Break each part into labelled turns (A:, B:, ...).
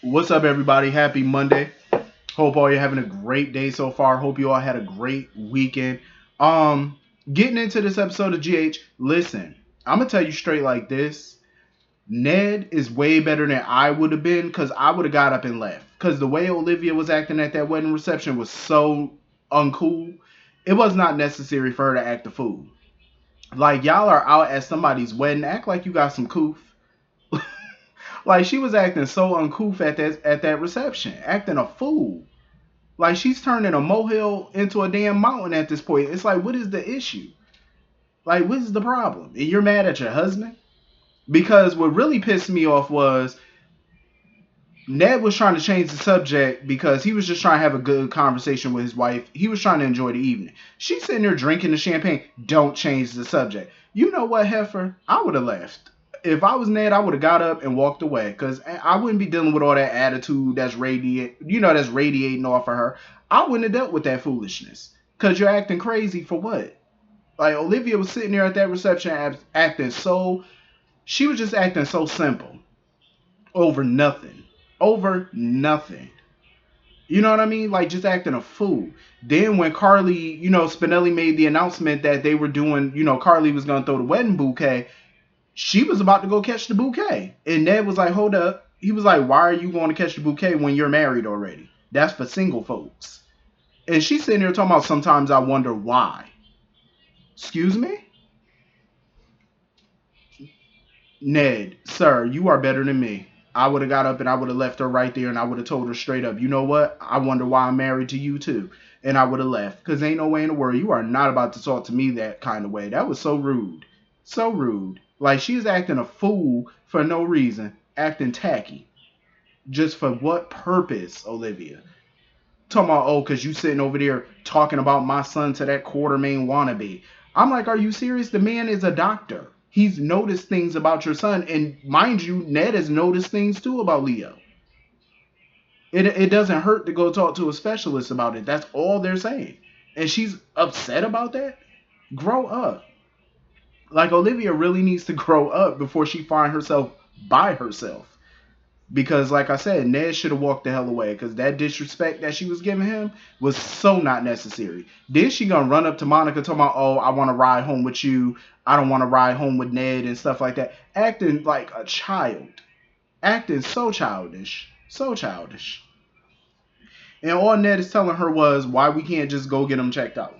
A: What's up, everybody? Happy Monday. Hope all you're having a great day so far. Hope you all had a great weekend. Um, Getting into this episode of GH, listen, I'm gonna tell you straight like this. Ned is way better than I would have been because I would have got up and left. Because the way Olivia was acting at that wedding reception was so uncool. It was not necessary for her to act a fool. Like, y'all are out at somebody's wedding. Act like you got some coof. Like, she was acting so uncouth at that reception, acting a fool. Like, she's turning a molehill into a damn mountain at this point. It's like, what is the issue? Like, what is the problem? And you're mad at your husband? Because what really pissed me off was Ned was trying to change the subject because he was just trying to have a good conversation with his wife. He was trying to enjoy the evening. She's sitting there drinking the champagne. Don't change the subject. You know what, Heifer? I would have left. If I was Ned, I would have got up and walked away because I wouldn't be dealing with all that attitude that's radiating off of her. I wouldn't have dealt with that foolishness because you're acting crazy for what? Like, Olivia was sitting there at that reception acting so, she was just acting so simple over nothing. Over nothing. You know what I mean? Like, just acting a fool. Then when Carly, Spinelli made the announcement that they were doing, Carly was going to throw the wedding bouquet, she was about to go catch the bouquet. And Ned was like, hold up. He was like, why are you going to catch the bouquet when you're married already? That's for single folks. And she's sitting there talking about sometimes I wonder why. Excuse me? Ned, sir, you are better than me. I would have got up and I would have left her right there and I would have told her straight up, you know what? I wonder why I'm married to you too. And I would have left. Because ain't no way in the world you are not about to talk to me that kind of way. That was so rude. So rude. Like, she's acting a fool for no reason. Acting tacky. Just for what purpose, Olivia? Talking about, oh, because you sitting over there talking about my son to that Quartermain wannabe. I'm like, are you serious? The man is a doctor. He's noticed things about your son. And mind you, Ned has noticed things too about Leo. It doesn't hurt to go talk to a specialist about it. That's all they're saying. And she's upset about that? Grow up. Like, Olivia really needs to grow up before she find herself by herself. Because, like I said, Ned should have walked the hell away. Because that disrespect that she was giving him was so not necessary. Then she gonna run up to Monica talking about, oh, I want to ride home with you. I don't want to ride home with Ned and stuff like that. Acting like a child. Acting so childish. So childish. And all Ned is telling her was why we can't just go get him checked out.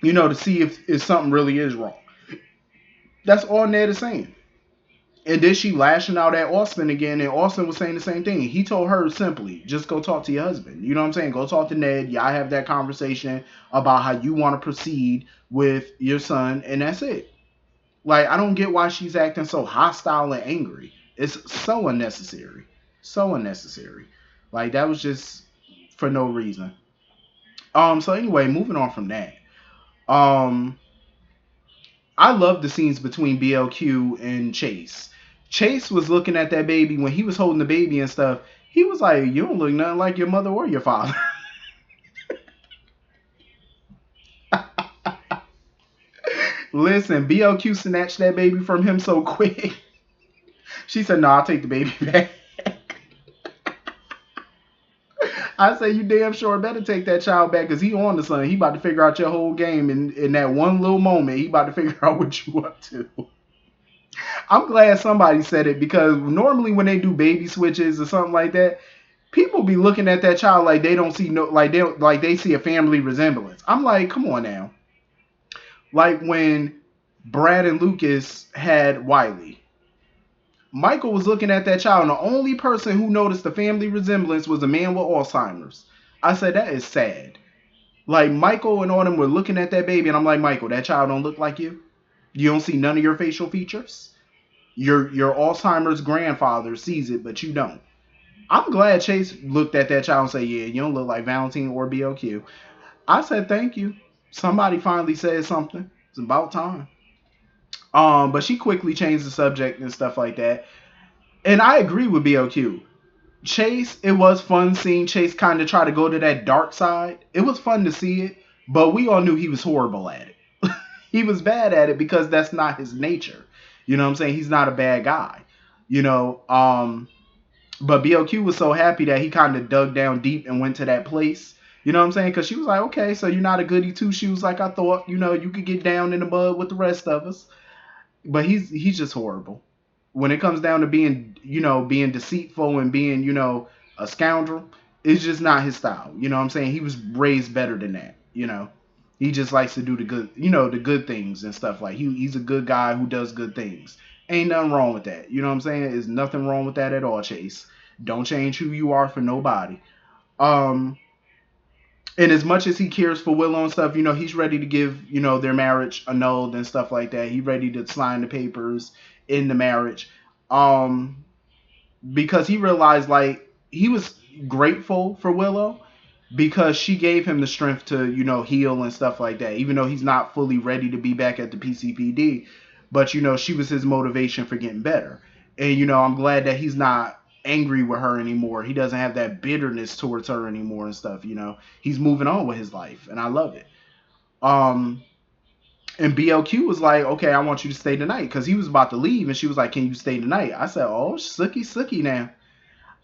A: To see if something really is wrong. That's all Ned is saying. And then she lashing out at Austin again, and Austin was saying the same thing. He told her simply, just go talk to your husband. You know what I'm saying? Go talk to Ned. Y'all have that conversation about how you want to proceed with your son, and that's it. Like, I don't get why she's acting so hostile and angry. It's so unnecessary. So unnecessary. Like, that was just for no reason. So anyway, moving on from that. Um, I love the scenes between BLQ and Chase. Chase was looking at that baby when he was holding the baby and stuff. He was like, you don't look nothing like your mother or your father. Listen, BLQ snatched that baby from him so quick. She said, no, I'll take the baby back. I say, you damn sure better take that child back because he on the son. He about to figure out your whole game in that one little moment. He about to figure out what you up to. I'm glad somebody said it because normally when they do baby switches or something like that, people be looking at that child like they don't see no like they see a family resemblance. I'm like, come on now. Like when Brad and Lucas had Wiley. Michael was looking at that child, and the only person who noticed the family resemblance was a man with Alzheimer's. I said, that is sad. Like, Michael and all them were looking at that baby, and I'm like, Michael, that child don't look like you? You don't see none of your facial features? Your Alzheimer's grandfather sees it, but you don't. I'm glad Chase looked at that child and said, yeah, you don't look like Valentine or BLQ. I said, thank you. Somebody finally said something. It's about time. But she quickly changed the subject and stuff like that. And I agree with BLQ. Chase, it was fun seeing Chase kind of try to go to that dark side. It was fun to see it, but we all knew he was horrible at it. He was bad at it because that's not his nature. You know what I'm saying? He's not a bad guy. You know, But BLQ was so happy that he kind of dug down deep and went to that place. You know what I'm saying? Because she was like, okay, so you're not a goody two shoes like I thought. You know, you could get down in the mud with the rest of us. But he's just horrible. When it comes down to being, being deceitful and being, a scoundrel, it's just not his style. You know what I'm saying? He was raised better than that. He just likes to do the good things and stuff. Like he's a good guy who does good things. Ain't nothing wrong with that. You know what I'm saying? There's nothing wrong with that at all, Chase. Don't change who you are for nobody. Um, and as much as he cares for Willow and stuff, he's ready to give, their marriage annulled and stuff like that. He's ready to sign the papers in the marriage. Um, because he realized like he was grateful for Willow because she gave him the strength to, heal and stuff like that, even though he's not fully ready to be back at the PCPD. But, she was his motivation for getting better. And, I'm glad that he's not angry with her anymore. He doesn't have that bitterness towards her anymore and stuff, He's moving on with his life, and I love it. Um, and BLQ was like, okay, I want you to stay tonight because he was about to leave, and she was like, can you stay tonight? I said, oh, sookie now.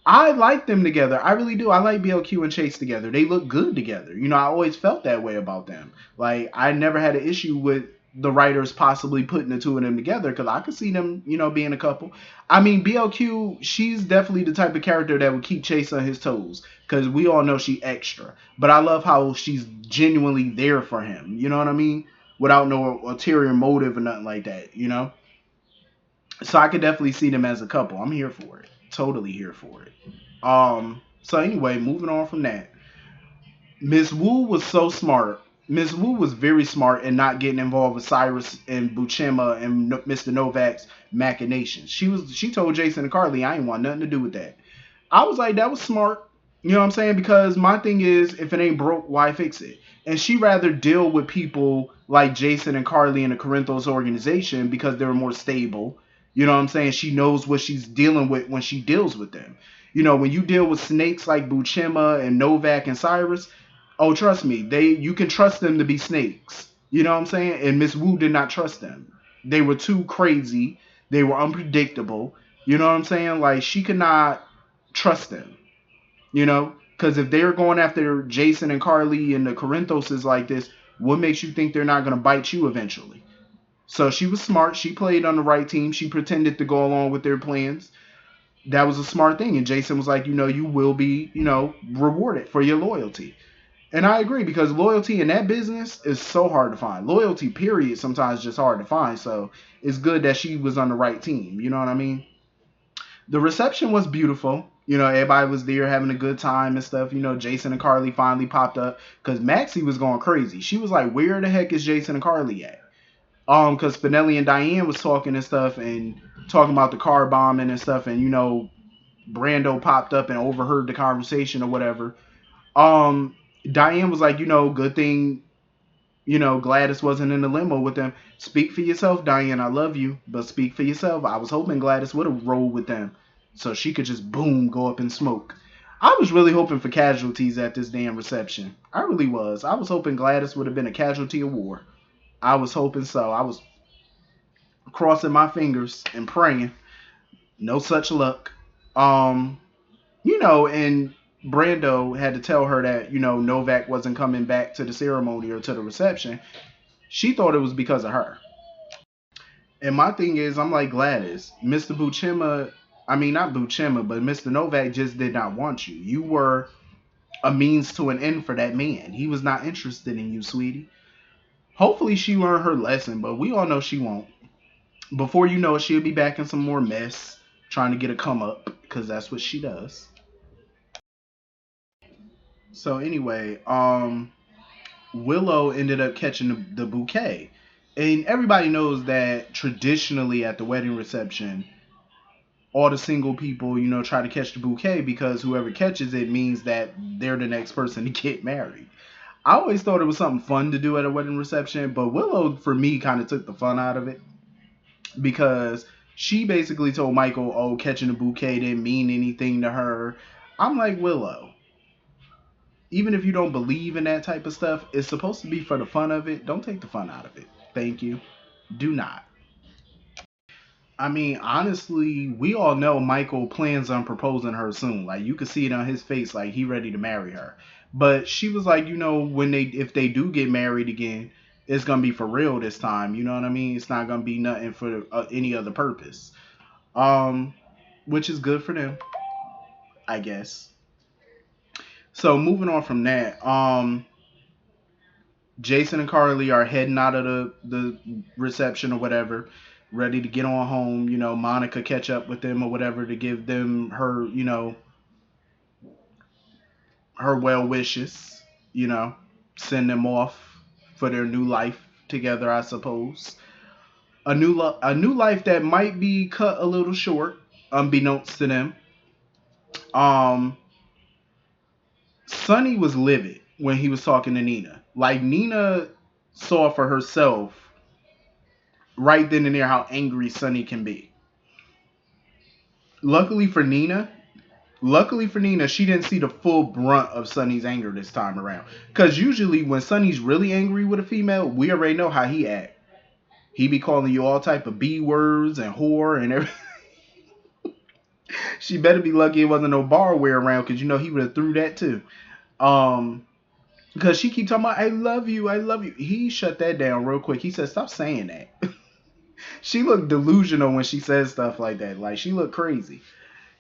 A: I like them together. I really do. I like BLQ and Chase together. They look good together. I always felt that way about them. Like, I never had an issue with the writers possibly putting the two of them together because I could see them, being a couple. I mean, BLQ, she's definitely the type of character that would keep Chase on his toes because we all know she extra. But I love how she's genuinely there for him. You know what I mean? Without no ulterior motive or nothing like that. So I could definitely see them as a couple. I'm here for it. Totally here for it. So anyway, moving on from that. Miss Wu was so smart. Miss Wu was very smart in not getting involved with Cyrus and Buchema and Mr. Novak's machinations. She told Jason and Carly, I ain't want nothing to do with that. I was like, that was smart. You know what I'm saying? Because my thing is, if it ain't broke, why fix it? And she rather deal with people like Jason and Carly in the Corinthos organization because they're more stable. You know what I'm saying? She knows what she's dealing with when she deals with them. When you deal with snakes like Buchema and Novak and Cyrus, oh, trust me, you can trust them to be snakes. You know what I'm saying? And Miss Wu did not trust them. They were too crazy. They were unpredictable. You know what I'm saying? Like she could not trust them. Because if they're going after Jason and Carly and the Corinthos like this, what makes you think they're not going to bite you eventually? So she was smart. She played on the right team. She pretended to go along with their plans. That was a smart thing. And Jason was like, you will be, rewarded for your loyalty. And I agree because loyalty in that business is so hard to find. Loyalty, period, sometimes just hard to find. So it's good that she was on the right team. You know what I mean? The reception was beautiful. Everybody was there having a good time and stuff. Jason and Carly finally popped up because Maxie was going crazy. She was like, where the heck is Jason and Carly at? Because Spinelli and Diane was talking and stuff and talking about the car bombing and stuff. And, Brando popped up and overheard the conversation or whatever. Diane was like, good thing, Gladys wasn't in the limo with them. Speak for yourself, Diane. I love you, but speak for yourself. I was hoping Gladys would have rolled with them so she could just boom, go up in smoke. I was really hoping for casualties at this damn reception. I really was. I was hoping Gladys would have been a casualty of war. I was hoping so. I was crossing my fingers and praying. No such luck. Um, and Brando had to tell her that, Novak wasn't coming back to the ceremony or to the reception. She thought it was because of her. And my thing is, I'm like, Gladys, Mr. Buchema, I mean, not Buchema, but Mr. Novak just did not want you. You were a means to an end for that man. He was not interested in you, sweetie. Hopefully she learned her lesson, but we all know she won't. Before you know it, she'll be back in some more mess, trying to get a come up, because that's what she does. So anyway, Willow ended up catching the bouquet. And everybody knows that traditionally at the wedding reception, all the single people, try to catch the bouquet because whoever catches it means that they're the next person to get married. I always thought it was something fun to do at a wedding reception, but Willow, for me, kind of took the fun out of it because she basically told Michael, oh, catching a bouquet didn't mean anything to her. I'm like, Willow, even if you don't believe in that type of stuff, it's supposed to be for the fun of it. Don't take the fun out of it. Thank you. Do not. I mean, honestly, we all know Michael plans on proposing her soon. Like you could see it on his face, like he ready to marry her. But she was like, when they if they do get married again, it's gonna be for real this time. You know what I mean? It's not gonna be nothing for any other purpose. Um, which is good for them, I guess. So moving on from that, Jason and Carly are heading out of the reception or whatever, ready to get on home. Monica catch up with them or whatever to give them her, her well wishes. You know, send them off for their new life together, I suppose. A new life that might be cut a little short, unbeknownst to them. Um, Sonny was livid when he was talking to Nina. Like Nina saw for herself right then and there how angry Sonny can be. Luckily for Nina, luckily for Nina, she didn't see the full brunt of Sonny's anger this time around. Cause usually when Sonny's really angry with a female, we already know how he act. He be calling you all type of B words and whore and everything. She better be lucky it wasn't no barware around, cause he would have threw that too. Um, Cause she keep talking about I love you, I love you. He shut that down real quick. He said, "Stop saying that." She looked delusional when she says stuff like that. Like she looked crazy.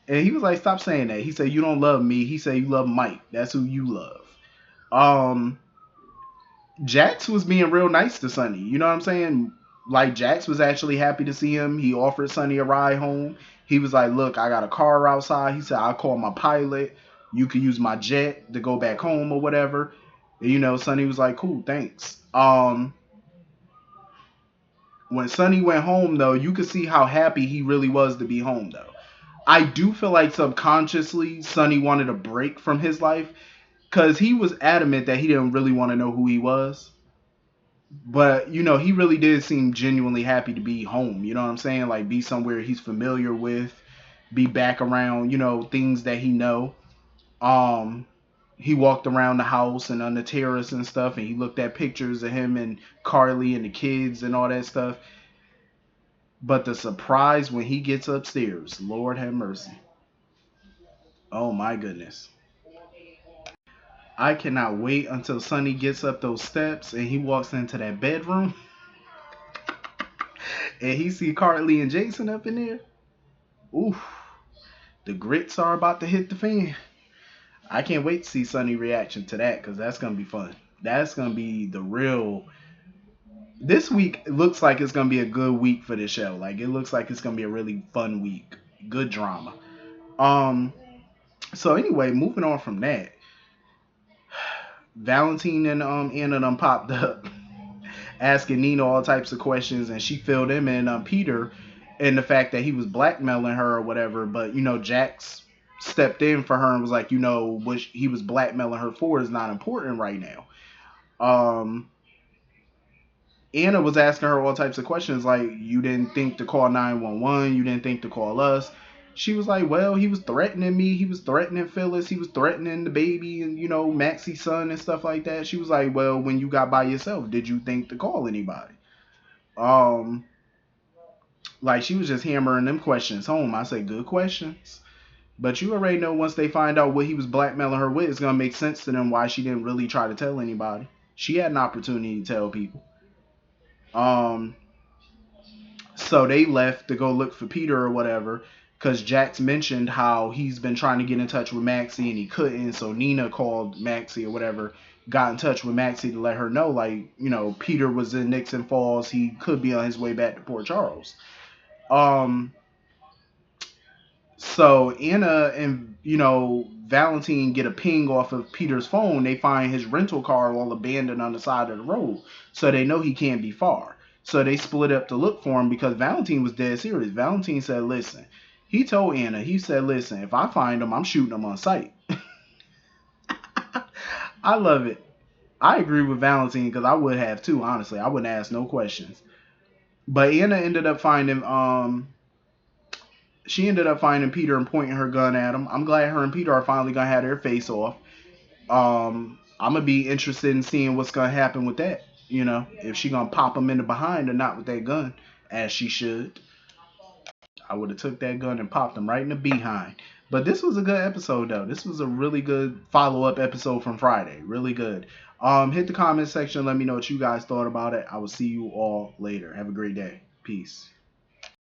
A: And he was like, "Stop saying that." He said, "You don't love me." He said, "You love Mike. That's who you love." Um, Jax was being real nice to Sonny. You know what I'm saying? Like Jax was actually happy to see him. He offered Sonny a ride home. He was like, "Look, I got a car outside." He said, "I'll call my pilot. You can use my jet to go back home or whatever." And, Sonny was like, "Cool, thanks." When Sonny went home though, you could see how happy he really was to be home though. I do feel like subconsciously Sonny wanted a break from his life because he was adamant that he didn't really want to know who he was. But he really did seem genuinely happy to be home. You know what I'm saying? Like be somewhere he's familiar with, be back around things that he know. Um, he walked around the house and on the terrace and stuff, and he looked at pictures of him and Carly and the kids and all that stuff. But the surprise when he gets upstairs, Lord have mercy. Oh my goodness. I cannot wait until Sonny gets up those steps and he walks into that bedroom and he see Carly and Jason up in there. Oof, the grits are about to hit the fan. I can't wait to see Sonny reaction to that because that's gonna be fun. That's gonna be the real. This week looks like it's gonna be a good week for this show. Like it looks like it's gonna be a really fun week. Good drama. Um. So anyway, moving on from that, Valentine and Anna done popped up asking Nina all types of questions, and she filled him in on Peter and the fact that he was blackmailing her or whatever. But Jax stepped in for her and was like, what he was blackmailing her for is not important right now. Um, Anna was asking her all types of questions like, you didn't think to call 911, you didn't think to call us. She was like, well, he was threatening me, he was threatening Phyllis, he was threatening the baby and, Maxie's son and stuff like that. She was like, well, when you got by yourself, did you think to call anybody? Um, like she was just hammering them questions home. I say, good questions. But you already know once they find out what he was blackmailing her with, it's gonna make sense to them why she didn't really try to tell anybody. She had an opportunity to tell people. Um, So they left to go look for Peter or whatever because Jax mentioned how he's been trying to get in touch with Maxie and he couldn't. So Nina called Maxie or whatever, got in touch with Maxie to let her know, like, Peter was in Nixon Falls. He could be on his way back to Port Charles. Um, so Anna and, Valentine get a ping off of Peter's phone. They find his rental car all abandoned on the side of the road. So they know he can't be far. So they split up to look for him because Valentine was dead serious. Valentine said, listen, he told Anna, he said, listen, if I find him, I'm shooting him on sight. I love it. I agree with Valentine because I would have too, honestly. I wouldn't ask no questions. But Anna ended up finding she ended up finding Peter and pointing her gun at him. I'm glad her and Peter are finally gonna have their face off. I'm gonna be interested in seeing what's gonna happen with that. If she gonna pop him in the behind or not with that gun, as she should. I would have took that gun and popped him right in the behind. But this was a good episode though. This was a really good follow-up episode from Friday. Really good. Hit the comment section. Let me know what you guys thought about it. I will see you all later. Have a great day. Peace.